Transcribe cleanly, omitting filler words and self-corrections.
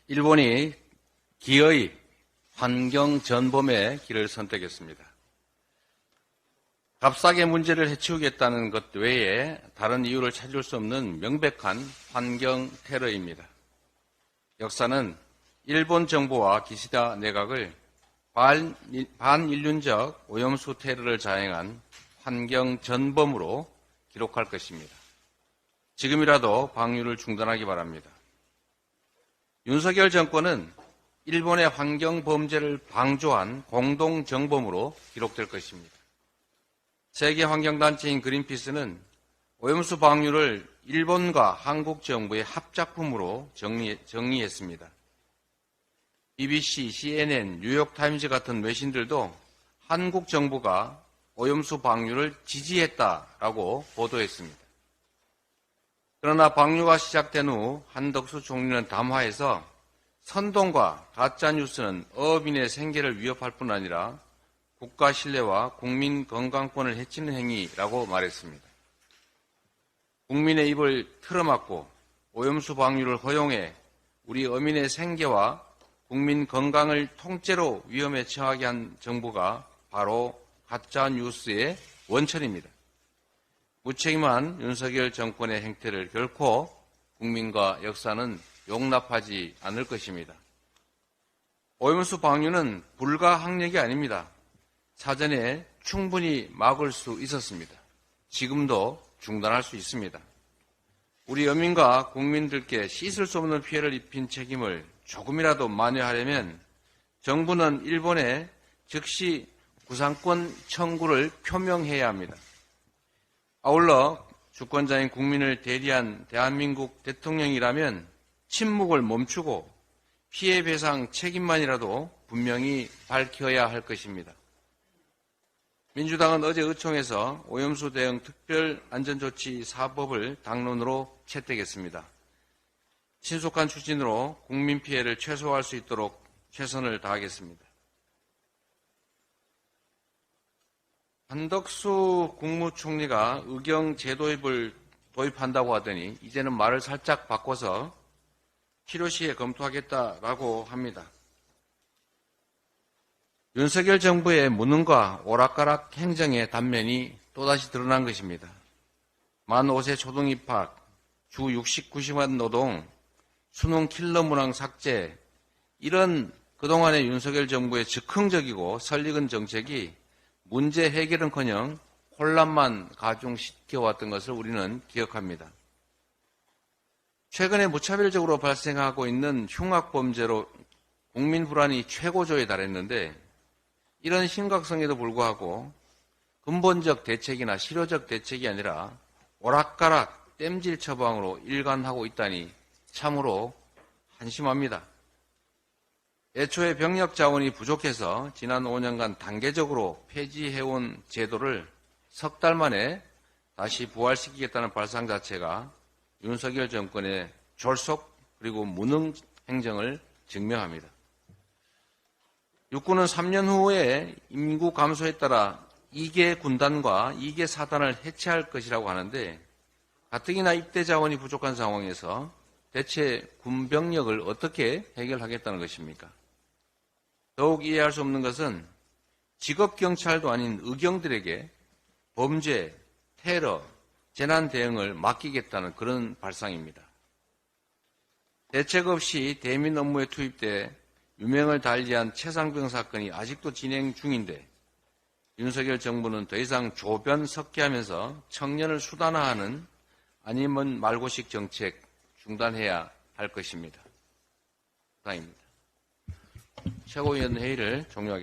일본이 기어이 환경 전범의 길을 선택했습니다. 값싸게 문제를 해치우겠다는 것 외에 다른 이유를 찾을 수 없는 명백한 환경 테러입니다. 역사는 일본 정부와 기시다 내각을 반인륜적 오염수 테러를 자행한 환경 전범으로 기록할 것입니다. 지금이라도 방류를 중단하기 바랍니다. 윤석열 정권은 일본의 환경 범죄를 방조한 공동정범으로 기록될 것입니다. 세계환경단체인 그린피스는 오염수 방류를 일본과 한국 정부의 합작품으로 정의했습니다. BBC, CNN, 뉴욕타임즈 같은 외신들도 한국 정부가 오염수 방류를 지지했다라고 보도했습니다. 그러나 방류가 시작된 후 한덕수 총리는 담화에서 선동과 가짜뉴스는 어민의 생계를 위협할 뿐 아니라 국가 신뢰와 국민 건강권을 해치는 행위라고 말했습니다. 국민의 입을 틀어막고 오염수 방류를 허용해 우리 어민의 생계와 국민 건강을 통째로 위험에 처하게 한 정부가 바로 가짜뉴스의 원천입니다. 무책임한 윤석열 정권의 행태를 결코 국민과 역사는 용납하지 않을 것입니다. 오염수 방류는 불가항력이 아닙니다. 사전에 충분히 막을 수 있었습니다. 지금도 중단할 수 있습니다. 우리 어민과 국민들께 씻을 수 없는 피해를 입힌 책임을 조금이라도 만회하려면 정부는 일본에 즉시 구상권 청구를 표명해야 합니다. 아울러 주권자인 국민을 대리한 대한민국 대통령이라면 침묵을 멈추고 피해 배상 책임만이라도 분명히 밝혀야 할 것입니다. 민주당은 어제 의총에서 오염수 대응 특별안전조치 4법을 당론으로 채택했습니다. 신속한 추진으로 국민 피해를 최소화할 수 있도록 최선을 다하겠습니다. 한덕수 국무총리가 의경 제도입을 도입한다고 하더니 이제는 말을 살짝 바꿔서 필요시에 검토하겠다라고 합니다. 윤석열 정부의 무능과 오락가락 행정의 단면이 또다시 드러난 것입니다. 만 5세 초등 입학, 주 60, 90만 노동, 수능 킬러 문항 삭제, 이런 그동안의 윤석열 정부의 즉흥적이고 설익은 정책이 문제 해결은커녕 혼란만 가중시켜왔던 것을 우리는 기억합니다. 최근에 무차별적으로 발생하고 있는 흉악범죄로 국민 불안이 최고조에 달했는데 이런 심각성에도 불구하고 근본적 대책이나 실효적 대책이 아니라 오락가락 땜질 처방으로 일관하고 있다니 참으로 한심합니다. 애초에 병력 자원이 부족해서 지난 5년간 단계적으로 폐지해온 제도를 석 달 만에 다시 부활시키겠다는 발상 자체가 윤석열 정권의 졸속 그리고 무능 행정을 증명합니다. 육군은 3년 후에 인구 감소에 따라 2개 군단과 2개 사단을 해체할 것이라고 하는데 가뜩이나 입대 자원이 부족한 상황에서 대체 군병력을 어떻게 해결하겠다는 것입니까? 더욱 이해할 수 없는 것은 직업경찰도 아닌 의경들에게 범죄, 테러, 재난 대응을 맡기겠다는 그런 발상입니다. 대책 없이 대민 업무에 투입돼 유명을 달리한 최상병 사건이 아직도 진행 중인데 윤석열 정부는 더 이상 조변석회하면서 청년을 수단화하는 아니면 말고식 정책 중단해야 할 것입니다. 이상입니다. 최고위원 회의를 종료하겠습니다.